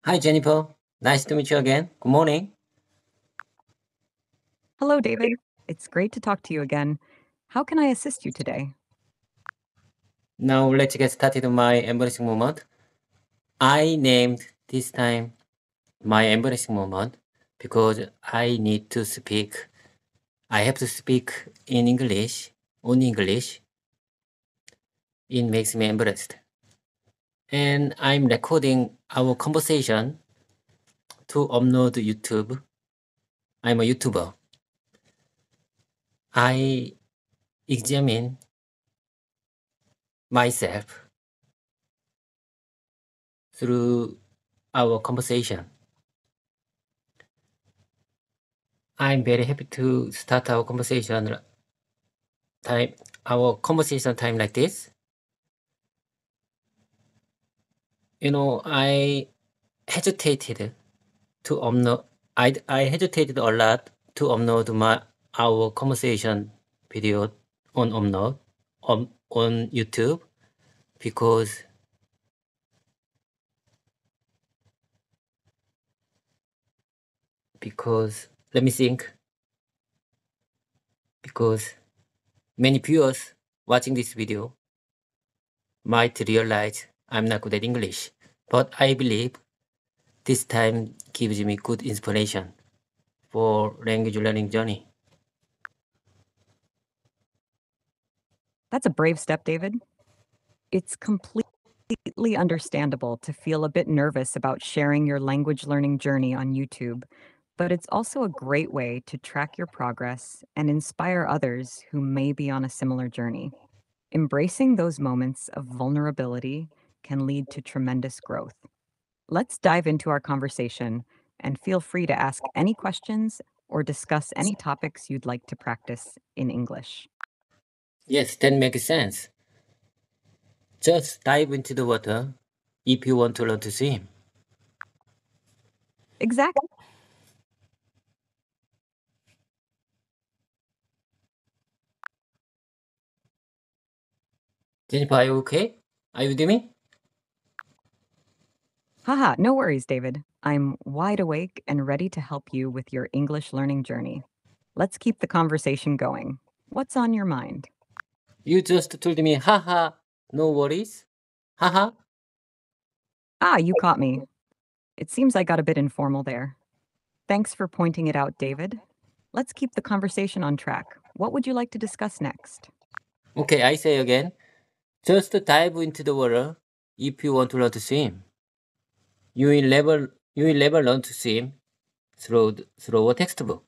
Hi, Jennifer. Nice to meet you again. Good morning. Hello, David. It's great to talk to you again. How can I assist you today? Now let's get started on my embarrassing moment. I named this time my embarrassing moment because I need to speak. I have to speak in English, only English. It makes me embarrassed. And I'm recording our conversation to upload YouTube. I'm a YouTuber. I examine myself through our conversation. I'm very happy to start our conversation time like this. I hesitated to upload. I hesitated a lot to upload our conversation video on YouTube because let me think. Because many viewers watching this video might realize I'm not good at English, but I believe this time gives me good inspiration for language learning journey. That's a brave step, David. It's completely understandable to feel a bit nervous about sharing your language learning journey on YouTube, but it's also a great way to track your progress and inspire others who may be on a similar journey. Embracing those moments of vulnerability can lead to tremendous growth. Let's dive into our conversation and feel free to ask any questions or discuss any topics you'd like to practice in English. Yes, that makes sense. Just dive into the water if you want to learn to swim. Exactly. Jennifer, are you okay? Are you with me? Haha, no worries, David. I'm wide awake and ready to help you with your English learning journey. Let's keep the conversation going. What's on your mind? You just told me, haha, no worries. Haha. Ah, you caught me. It seems I got a bit informal there. Thanks for pointing it out, David. Let's keep the conversation on track. What would you like to discuss next? Okay, I say again. Just dive into the water if you want to learn to swim. You will never learn to swim through a textbook.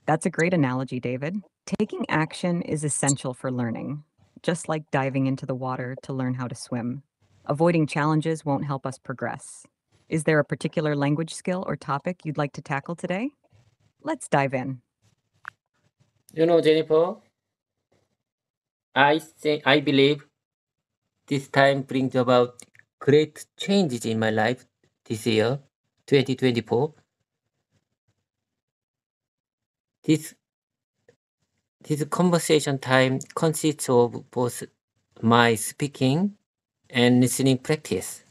That's a great analogy, David. Taking action is essential for learning, just like diving into the water to learn how to swim. Avoiding challenges won't help us progress. Is there a particular language skill or topic you'd like to tackle today? Let's dive in. Jennifer, I believe this time brings about great changes in my life this year, 2024. This conversation time consists of both my speaking and listening practice.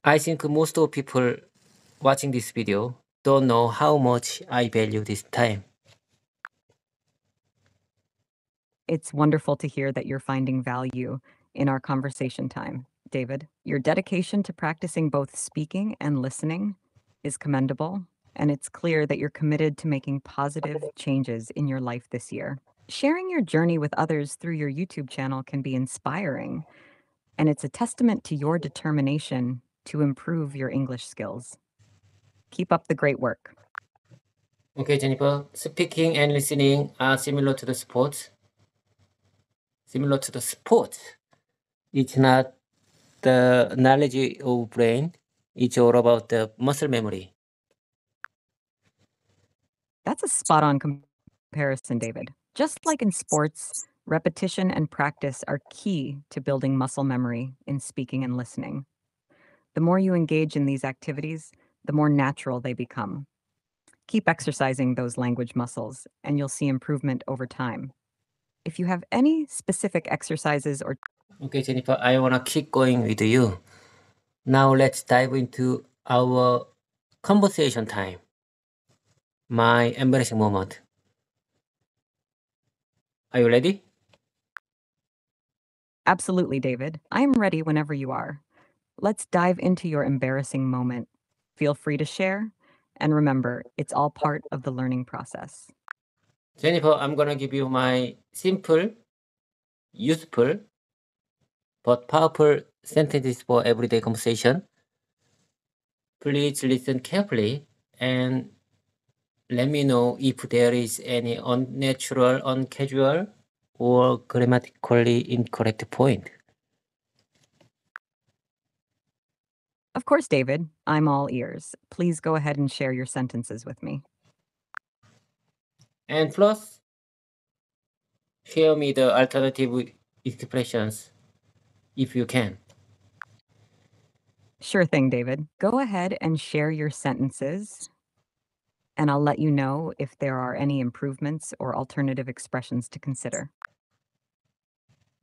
I think most of people watching this video don't know how much I value this time. It's wonderful to hear that you're finding value in our conversation time, David. Your dedication to practicing both speaking and listening is commendable, and it's clear that you're committed to making positive changes in your life this year. Sharing your journey with others through your YouTube channel can be inspiring, and it's a testament to your determination to improve your English skills. Keep up the great work. Okay, Jennifer, speaking and listening are similar to the sports. Similar to the sport. It's not the knowledge of brain. It's all about the muscle memory. That's a spot on comparison, David. Just like in sports, repetition and practice are key to building muscle memory in speaking and listening. The more you engage in these activities, the more natural they become. Keep exercising those language muscles, and you'll see improvement over time. If you have any specific exercises or Okay, Jennifer, I wanna keep going with you. Now let's dive into our conversation time. My embarrassing moment. Are you ready? Absolutely, David. I am ready whenever you are. Let's dive into your embarrassing moment. Feel free to share. And remember, it's all part of the learning process. Jennifer, I'm gonna give you my simple, useful, but powerful sentences for everyday conversation. Please listen carefully and let me know if there is any unnatural, uncasual, or grammatically incorrect point. Of course, David, I'm all ears. Please go ahead and share your sentences with me. And plus, share me the alternative expressions if you can. Sure thing, David. Go ahead and share your sentences, and I'll let you know if there are any improvements or alternative expressions to consider.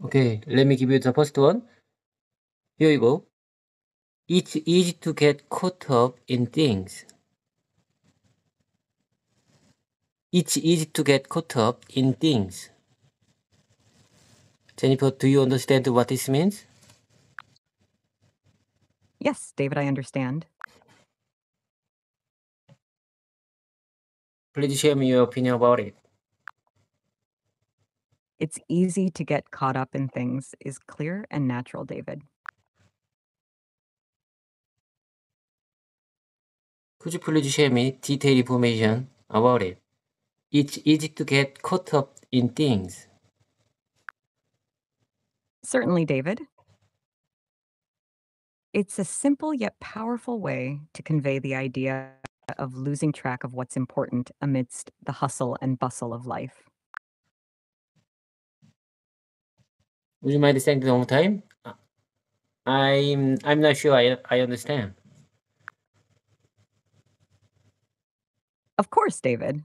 Okay, let me give you the first one. Here you go. It's easy to get caught up in things. It's easy to get caught up in things. Jennifer, do you understand what this means? Yes, David, I understand. Please share me your opinion about it. It's easy to get caught up in things is clear and natural, David. Could you please share me detailed information about it? It's easy to get caught up in things. Certainly, David. It's a simple yet powerful way to convey the idea of losing track of what's important amidst the hustle and bustle of life. Would you mind saying it one more time? I'm not sure I understand. Of course, David.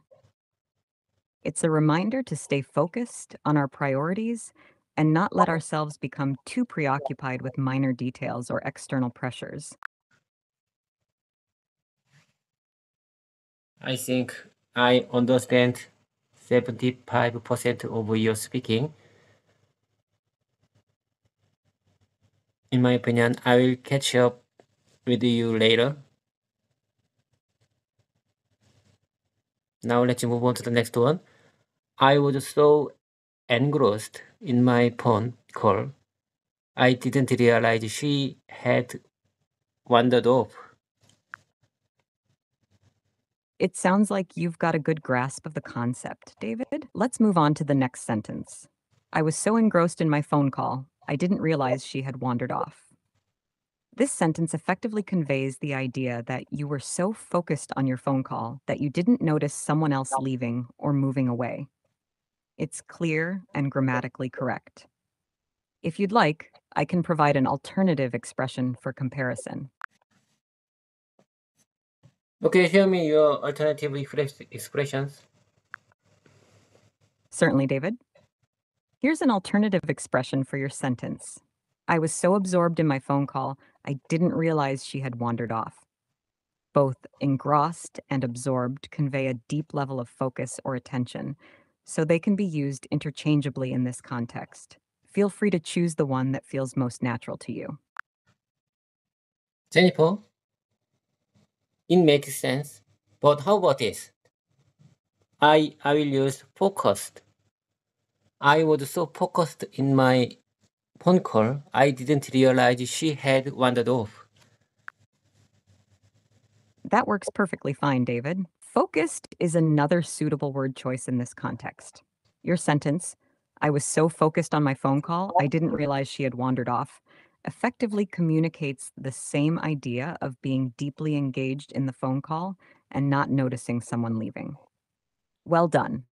It's a reminder to stay focused on our priorities and not let ourselves become too preoccupied with minor details or external pressures. I think I understand 75% of your speaking. In my opinion, I will catch up with you later. Now let's move on to the next one. I was so engrossed in my phone call, I didn't realize she had wandered off. It sounds like you've got a good grasp of the concept, David. Let's move on to the next sentence. I was so engrossed in my phone call, I didn't realize she had wandered off. This sentence effectively conveys the idea that you were so focused on your phone call that you didn't notice someone else leaving or moving away. It's clear and grammatically correct. If you'd like, I can provide an alternative expression for comparison. Okay, show me your alternative expressions. Certainly, David. Here's an alternative expression for your sentence. I was so absorbed in my phone call, I didn't realize she had wandered off. Both engrossed and absorbed convey a deep level of focus or attention, so they can be used interchangeably in this context. Feel free to choose the one that feels most natural to you. Jennifer, it makes sense. But how about this? I will use focused. I was so focused in my phone call, I didn't realize she had wandered off. That works perfectly fine, David. Focused is another suitable word choice in this context. Your sentence, I was so focused on my phone call, I didn't realize she had wandered off, effectively communicates the same idea of being deeply engaged in the phone call and not noticing someone leaving. Well done.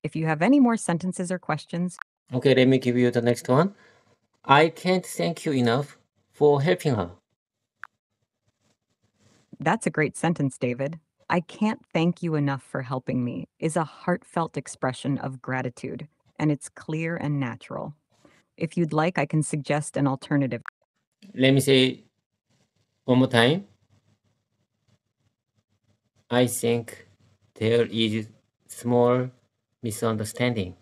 If you have any more sentences or questions, Okay, let me give you the next one. I can't thank you enough for helping her. that's a great sentence, David. I can't thank you enough for helping me is a heartfelt expression of gratitude and it's clear and natural. If you'd like, I can suggest an alternative. Let me say one more time. I think there is small misunderstanding.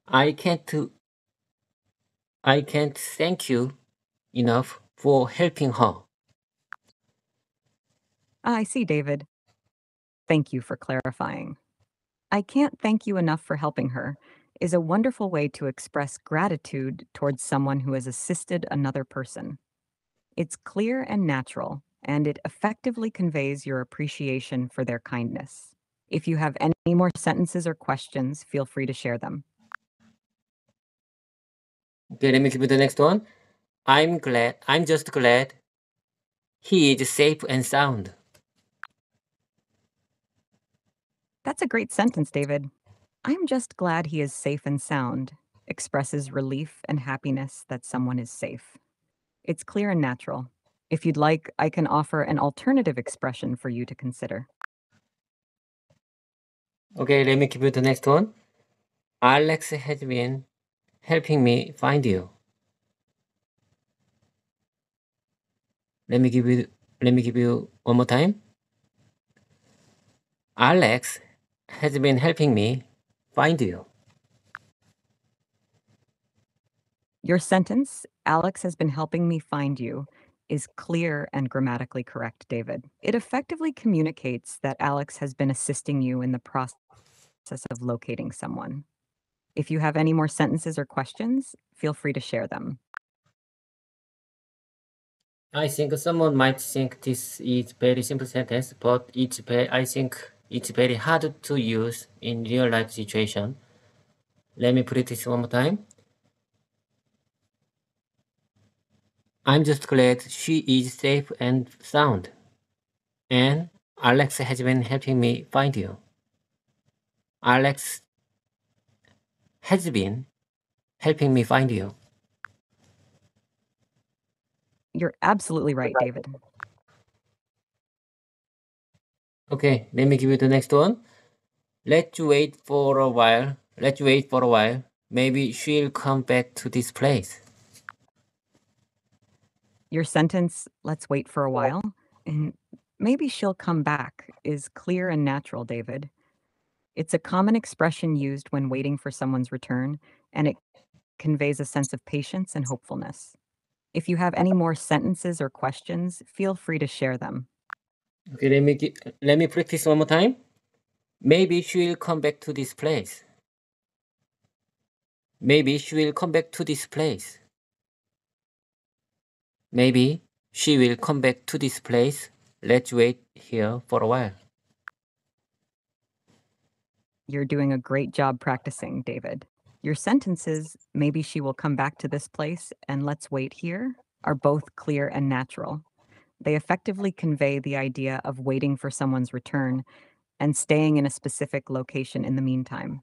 I can't thank you enough for helping her. I see, David. Thank you for clarifying. I can't thank you enough for helping her is a wonderful way to express gratitude towards someone who has assisted another person. It's clear and natural, and it effectively conveys your appreciation for their kindness. If you have any more sentences or questions, feel free to share them. Okay, let me give you the next one. I'm just glad he is safe and sound. That's a great sentence, David. I'm just glad he is safe and sound, expresses relief and happiness that someone is safe. It's clear and natural. If you'd like, I can offer an alternative expression for you to consider. Okay, let me give you the next one. Alex has been helping me find you. Let me give you one more time. Alex has been helping me find you. Your sentence, Alex has been helping me find you, is clear and grammatically correct, David. It effectively communicates that Alex has been assisting you in the process of locating someone. If you have any more sentences or questions, feel free to share them. I think someone might think this is very simple sentence, but I think it's very hard to use in real life situation. Let me put it one more time. I'm just glad she is safe and sound. And Alex has been helping me find you. Alex has been helping me find you. You're absolutely right, David. Okay, let me give you the next one. Let's wait for a while. Maybe she'll come back to this place. Your sentence, let's wait for a while, and maybe she'll come back, is clear and natural, David. It's a common expression used when waiting for someone's return, and it conveys a sense of patience and hopefulness. If you have any more sentences or questions, feel free to share them. Okay, let me practice one more time. Maybe she will come back to this place. Maybe she will come back to this place. Maybe she will come back to this place. Let's wait here for a while. You're doing a great job practicing, David. Your sentences, maybe she will come back to this place and let's wait here, are both clear and natural. They effectively convey the idea of waiting for someone's return and staying in a specific location in the meantime.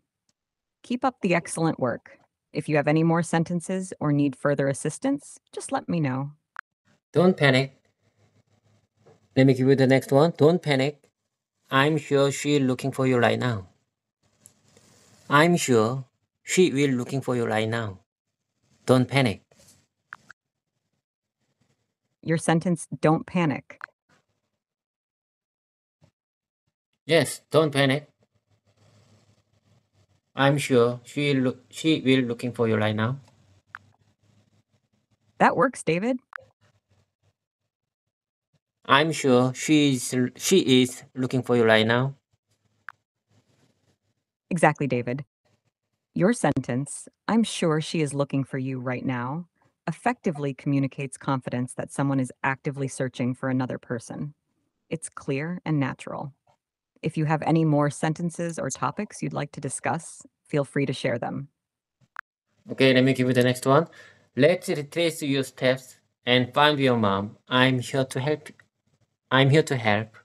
Keep up the excellent work. If you have any more sentences or need further assistance, just let me know. Don't panic. Let me give you the next one. Don't panic. I'm sure she's looking for you right now. I'm sure she will looking for you right now. Don't panic. Your sentence, don't panic. Yes, don't panic. I'm sure she will looking for you right now. That works, David. I'm sure she is looking for you right now. Exactly, David. Your sentence, I'm sure she is looking for you right now, effectively communicates confidence that someone is actively searching for another person. It's clear and natural. If you have any more sentences or topics you'd like to discuss, feel free to share them. Okay, let me give you the next one. Let's retrace your steps and find your mom. I'm here to help. I'm here to help.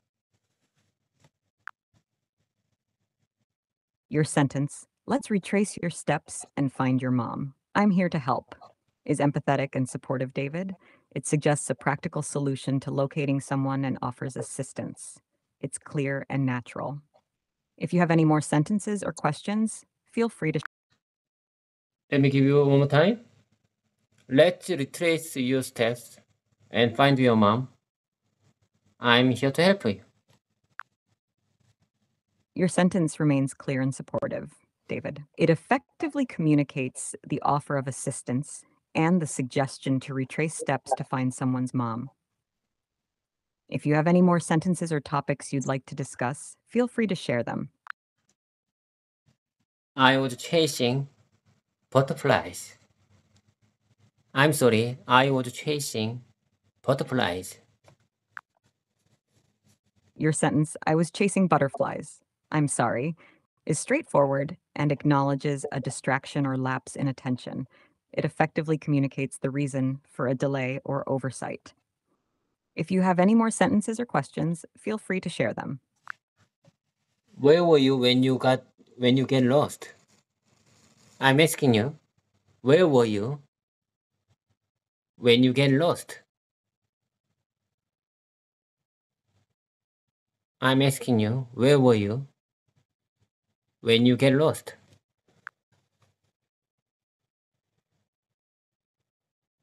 Your sentence, let's retrace your steps and find your mom. I'm here to help, is empathetic and supportive, David. It suggests a practical solution to locating someone and offers assistance. It's clear and natural. If you have any more sentences or questions, feel free to Let me give you one more time. Let's retrace your steps and find your mom. I'm here to help you. Your sentence remains clear and supportive, David. It effectively communicates the offer of assistance and the suggestion to retrace steps to find someone's mom. If you have any more sentences or topics you'd like to discuss, feel free to share them. I was chasing butterflies. I'm sorry, I was chasing butterflies. Your sentence, I was chasing butterflies. I'm sorry, is straightforward and acknowledges a distraction or lapse in attention. It effectively communicates the reason for a delay or oversight. If you have any more sentences or questions, feel free to share them. Where were you when you get lost? I'm asking you, where were you when you get lost? I'm asking you, where were you when you get lost?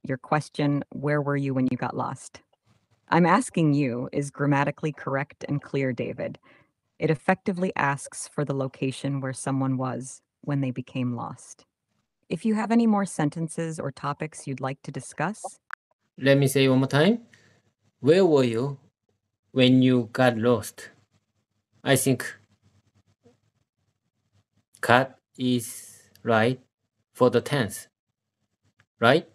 Your question, where were you when you got lost? I'm asking you is grammatically correct and clear, David. It effectively asks for the location where someone was when they became lost. If you have any more sentences or topics you'd like to discuss, Let me say one more time. Where were you when you got lost? I think got is right for the tense, right?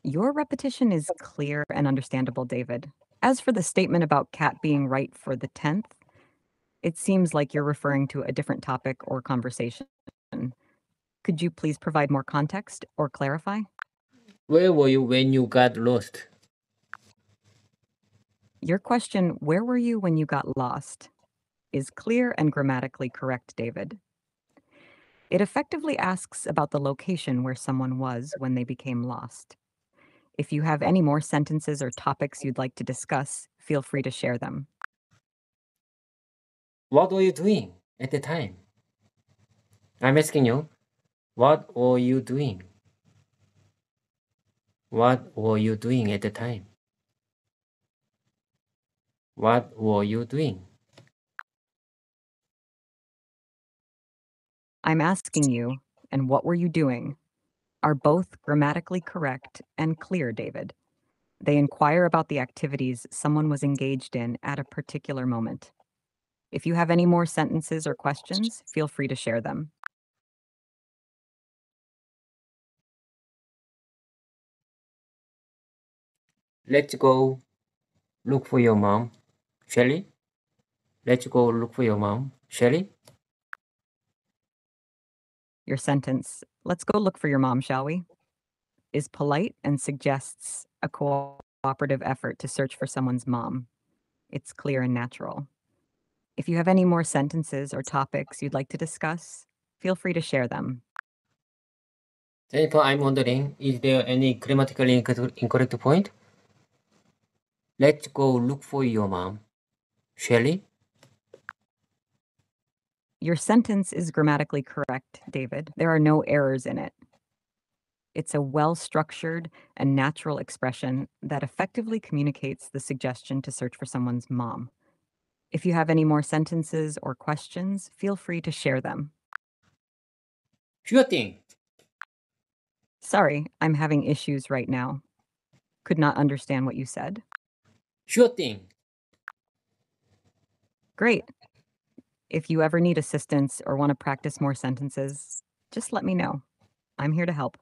your repetition is clear and understandable, David. As for the statement about cat being right for the 10th, it seems like you're referring to a different topic or conversation. Could you please provide more context or clarify? Where were you when you got lost? Your question, where were you when you got lost, is clear and grammatically correct, David. It effectively asks about the location where someone was when they became lost. If you have any more sentences or topics you'd like to discuss, feel free to share them. What were you doing at the time? I'm asking you, what were you doing? What were you doing at the time? What were you doing? I'm asking you, and what were you doing, are both grammatically correct and clear, David. They inquire about the activities someone was engaged in at a particular moment. If you have any more sentences or questions, feel free to share them. Let's go look for your mom, shall we? Let's go look for your mom, shall we? Your sentence, let's go look for your mom, shall we, is polite and suggests a cooperative effort to search for someone's mom. It's clear and natural. If you have any more sentences or topics you'd like to discuss, feel free to share them. Jennifer, I'm wondering, is there any grammatically incorrect point? Let's go look for your mom, shall we? Your sentence is grammatically correct, David. There are no errors in it. It's a well-structured and natural expression that effectively communicates the suggestion to search for someone's mom. If you have any more sentences or questions, feel free to share them. Sure thing. Sorry, I'm having issues right now. Could not understand what you said. Sure thing. Great. If you ever need assistance or want to practice more sentences, just let me know. I'm here to help.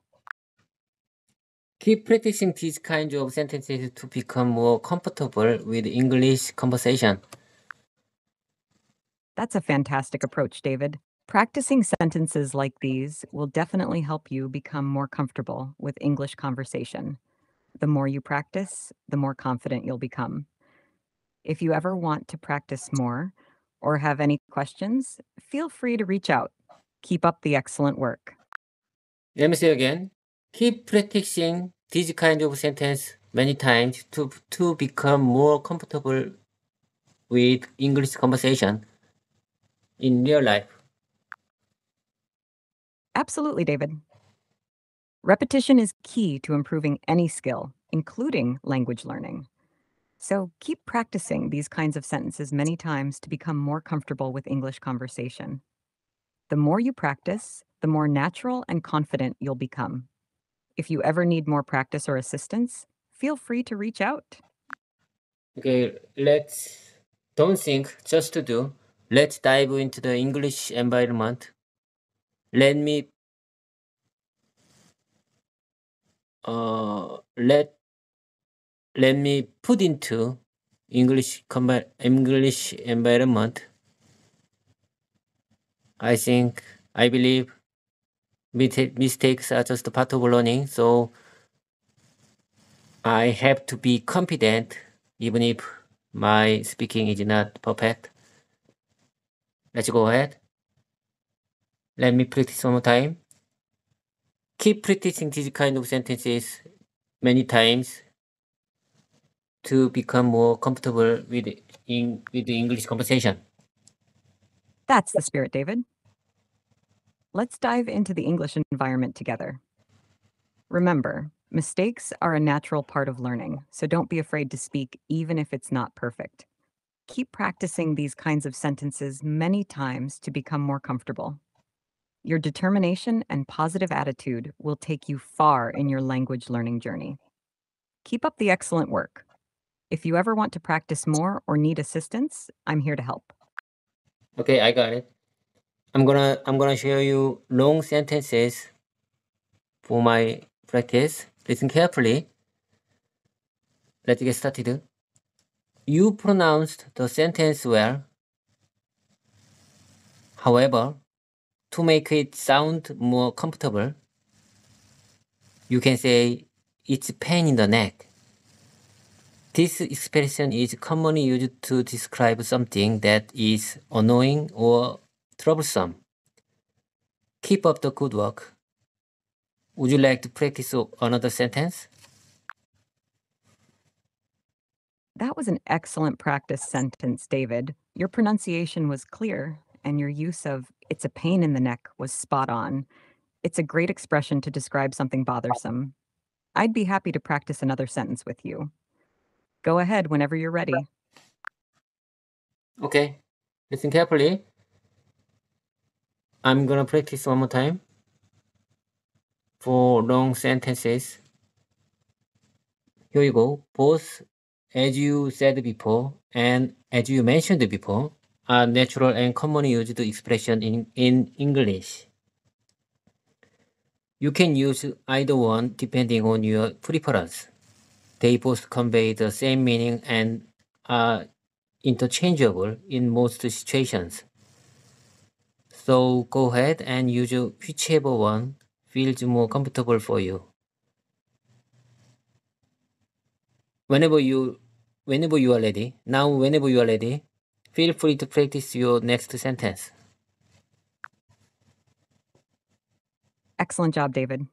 Keep practicing these kinds of sentences to become more comfortable with English conversation. That's a fantastic approach, David. Practicing sentences like these will definitely help you become more comfortable with English conversation. The more you practice, the more confident you'll become. If you ever want to practice more or have any questions, feel free to reach out. Keep up the excellent work. Let me say again. Keep practicing these kind of sentence many times to become more comfortable with English conversation in real life. Absolutely, David. Repetition is key to improving any skill, including language learning. So keep practicing these kinds of sentences many times to become more comfortable with English conversation. The more you practice, the more natural and confident you'll become. If you ever need more practice or assistance, feel free to reach out. Okay, don't think, just to do. Let's dive into the English environment. Let me let me put into English environment. I believe mistakes are just part of learning, so I have to be confident even if my speaking is not perfect. Let's go ahead. Let me practice one more time. Keep practicing these kind of sentences many times to become more comfortable with the English conversation. That's the spirit, David. Let's dive into the English environment together. Remember, mistakes are a natural part of learning, so don't be afraid to speak even if it's not perfect. Keep practicing these kinds of sentences many times to become more comfortable. Your determination and positive attitude will take you far in your language learning journey. Keep up the excellent work. If you ever want to practice more or need assistance, I'm here to help. Okay, I got it. I'm gonna show you long sentences for my practice. Listen carefully. Let's get started. You pronounced the sentence well. However, to make it sound more comfortable, you can say it's pain in the neck. This expression is commonly used to describe something that is annoying or troublesome. Keep up the good work. Would you like to practice another sentence? That was an excellent practice sentence, David. Your pronunciation was clear, and your use of "it's a pain in the neck" was spot on. It's a great expression to describe something bothersome. I'd be happy to practice another sentence with you. Go ahead whenever you're ready. Okay, listen carefully. I'm gonna practice one more time for long sentences. Here you go. Both, as you said before, and as you mentioned before, are natural and commonly used expression in English. You can use either one depending on your preference. They both convey the same meaning and are interchangeable in most situations. So go ahead and use whichever one feels more comfortable for you. Whenever you are ready, feel free to practice your next sentence. Excellent job, David.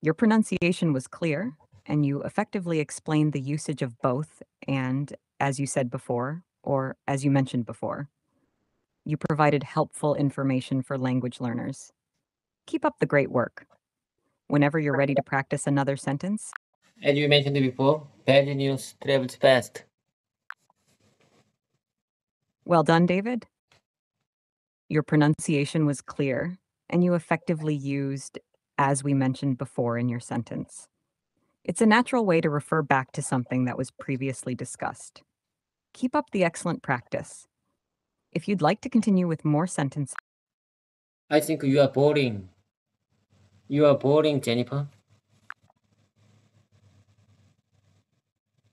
Your pronunciation was clear, and you effectively explained the usage of both and, as you said before, or as you mentioned before. You provided helpful information for language learners. Keep up the great work. Whenever you're ready to practice another sentence, As you mentioned before, bad news travels fast. well done, David. Your pronunciation was clear, and you effectively used "as we mentioned before" in your sentence. It's a natural way to refer back to something that was previously discussed. Keep up the excellent practice. If you'd like to continue with more sentences, I think you are boring. You are boring, Jennifer.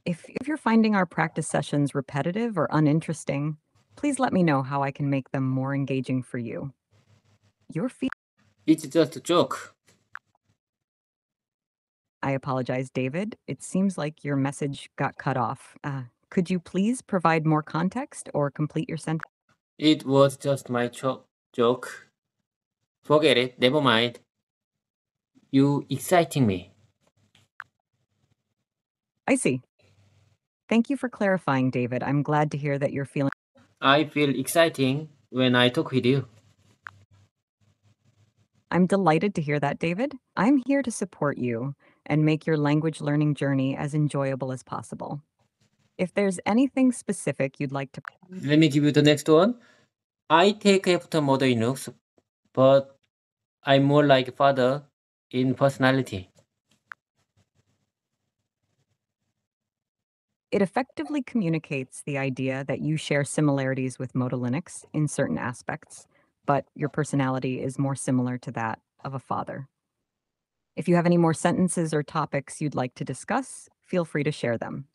if you're finding our practice sessions repetitive or uninteresting, please let me know how I can make them more engaging for you. Your feedback. It's just a joke. I apologize, David. It seems like your message got cut off. Could you please provide more context or complete your sentence? It was just my joke. Forget it. Never mind. You exciting me. I see. Thank you for clarifying, David. I'm glad to hear that you're feeling. I feel exciting when I talk with you. I'm delighted to hear that, David. I'm here to support you and make your language learning journey as enjoyable as possible. If there's anything specific you'd like to... Let me give you the next one. I take after mother in looks, but I'm more like father in personality. It effectively communicates the idea that you share similarities with Motolinux in certain aspects, but your personality is more similar to that of a father. If you have any more sentences or topics you'd like to discuss, feel free to share them.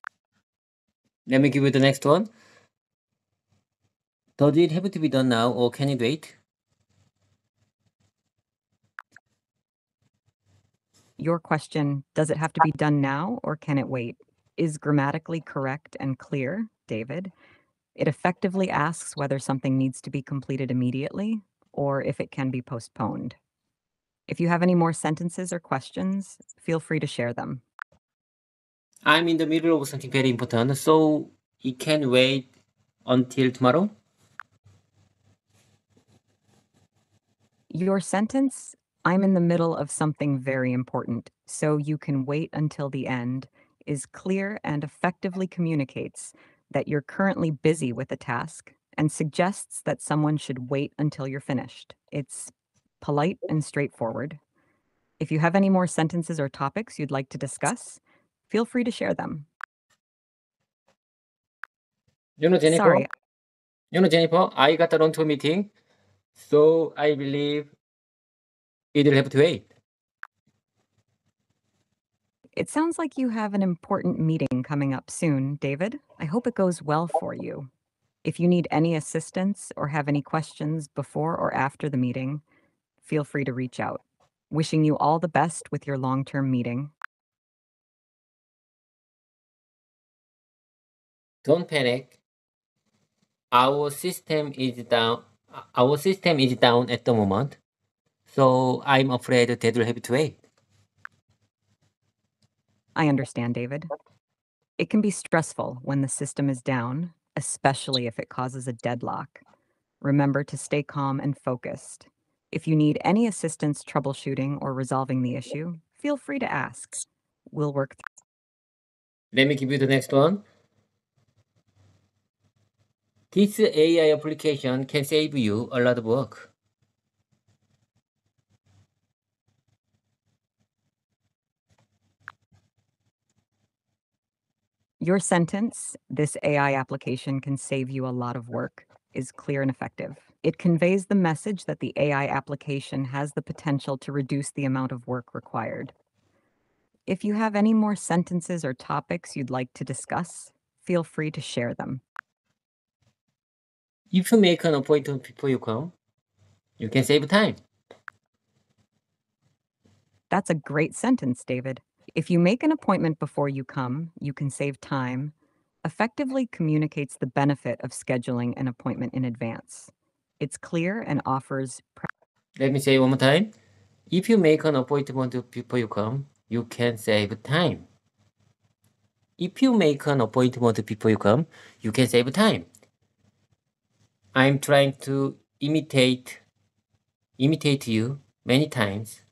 Let me give you the next one. Does it have to be done now or can it wait? Your question, does it have to be done now or can it wait, is grammatically correct and clear, David. It effectively asks whether something needs to be completed immediately or if it can be postponed. If you have any more sentences or questions, feel free to share them. I'm in the middle of something very important, so it can wait until tomorrow. Your sentence, I'm in the middle of something very important, so you can wait until the end, is clear and effectively communicates that you're currently busy with a task and suggests that someone should wait until you're finished. It's polite and straightforward. If you have any more sentences or topics you'd like to discuss, feel free to share them. Jennifer. Sorry, Jennifer, I got a run to a meeting, so I believe it'll have to wait. it sounds like you have an important meeting coming up soon, David. I hope it goes well for you. If you need any assistance or have any questions before or after the meeting, feel free to reach out. Wishing you all the best with your long-term meeting. Don't panic. Our system is down. Our system is down at the moment, so I'm afraid that will have to wait. I understand, David. It can be stressful when the system is down, especially if it causes a deadlock. Remember to stay calm and focused. If you need any assistance troubleshooting or resolving the issue, feel free to ask. We'll work through. Let me give you the next one. This AI application can save you a lot of work. Your sentence, this AI application can save you a lot of work, is clear and effective. It conveys the message that the AI application has the potential to reduce the amount of work required. If you have any more sentences or topics you'd like to discuss, feel free to share them. If you make an appointment before you come, you can save time. That's a great sentence, David. If you make an appointment before you come, you can save time, effectively communicates the benefit of scheduling an appointment in advance. It's clear and offers... Let me say it one more time. If you make an appointment before you come, you can save time. If you make an appointment before you come, you can save time. I'm trying to imitate you many times.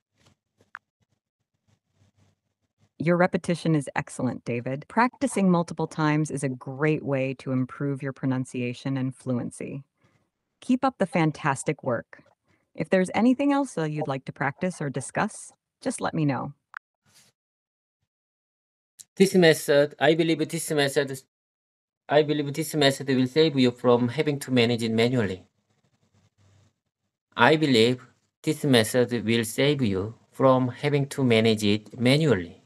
Your repetition is excellent, David. Practicing multiple times is a great way to improve your pronunciation and fluency. Keep up the fantastic work. If there's anything else you'd like to practice or discuss, just let me know. I believe this method will save you from having to manage it manually. I believe this method will save you from having to manage it manually.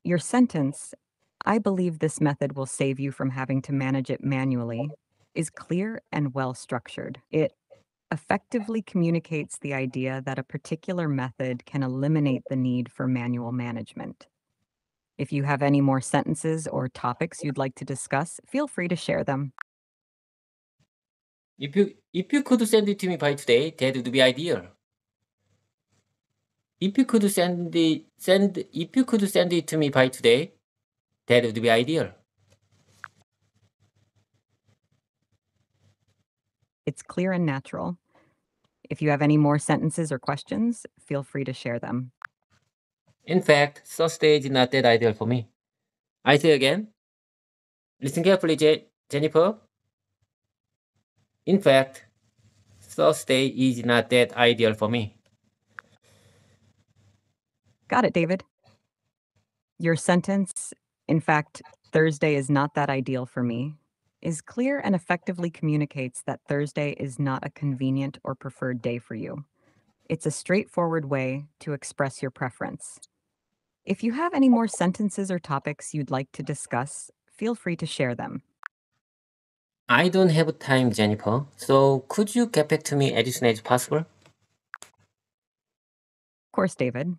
Your sentence, I believe this method will save you from having to manage it manually, is clear and well structured. It effectively communicates the idea that a particular method can eliminate the need for manual management. If you have any more sentences or topics you'd like to discuss, feel free to share them. If you could send it to me by today, that would be ideal. If you could send it to me by today, that would be ideal. It's clear and natural. If you have any more sentences or questions, feel free to share them. In fact, Thursday is not that ideal for me. I say again. Listen carefully, Jennifer. In fact, Thursday is not that ideal for me. Got it, David. Your sentence, in fact, Thursday is not that ideal for me, is clear and effectively communicates that Thursday is not a convenient or preferred day for you. It's a straightforward way to express your preference. If you have any more sentences or topics you'd like to discuss, feel free to share them. I don't have time, Jennifer. So could you get back to me as soon as possible? Of course, David.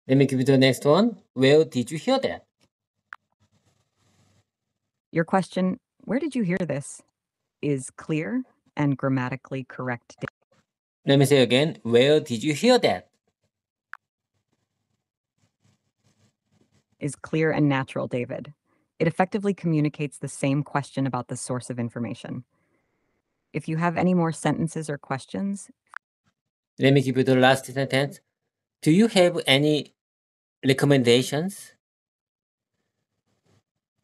Let me give you the next one. Where did you hear that? Your question, where did you hear this, is clear and grammatically correct. Let me say again. Where did you hear that? Is clear and natural, David. It effectively communicates the same question about the source of information. If you have any more sentences or questions, Let me give you the last sentence. Do you have any recommendations?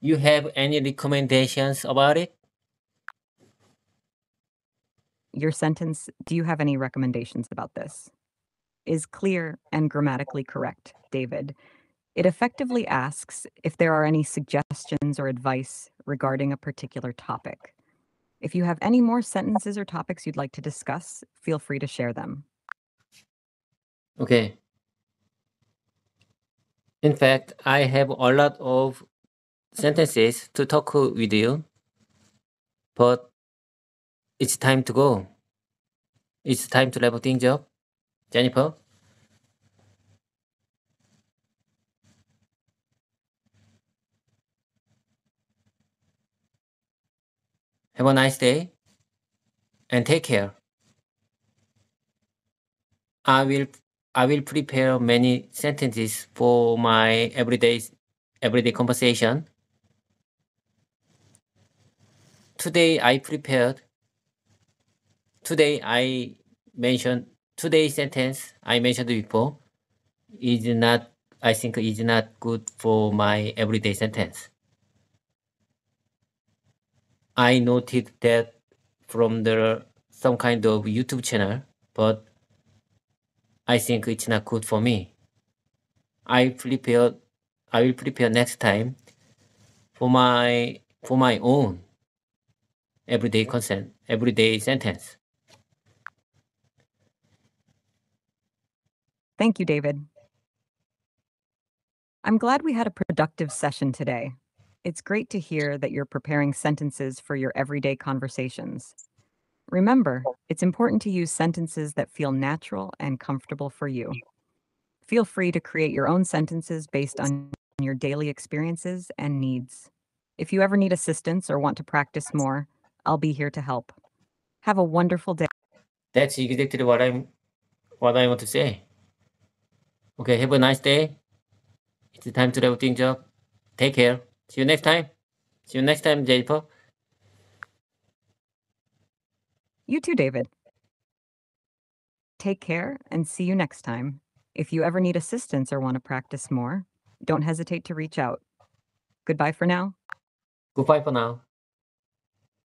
You have any recommendations about it? your sentence, do you have any recommendations about this, is clear and grammatically correct, David. It effectively asks if there are any suggestions or advice regarding a particular topic. If you have any more sentences or topics you'd like to discuss, feel free to share them. Okay. In fact, I have a lot of sentences to talk with you, but it's time to go. It's time to wrap things up. Jennifer? Have a nice day and take care. I will prepare many sentences for my everyday conversation. Today today's sentence I mentioned before I think is not good for my everyday sentence. I noted that from some kind of YouTube channel, but I think it's not good for me. I will prepare next time for my own everyday sentence. Thank you, David. I'm glad we had a productive session today. It's great to hear that you're preparing sentences for your everyday conversations. Remember, it's important to use sentences that feel natural and comfortable for you. Feel free to create your own sentences based on your daily experiences and needs. If you ever need assistance or want to practice more, I'll be here to help. Have a wonderful day. That's exactly what I want to say. Okay, have a nice day. It's time to wrap things up. Take care. See you next time. Jennifer. You too, David. Take care and see you next time. If you ever need assistance or want to practice more, don't hesitate to reach out. Goodbye for now. Goodbye for now.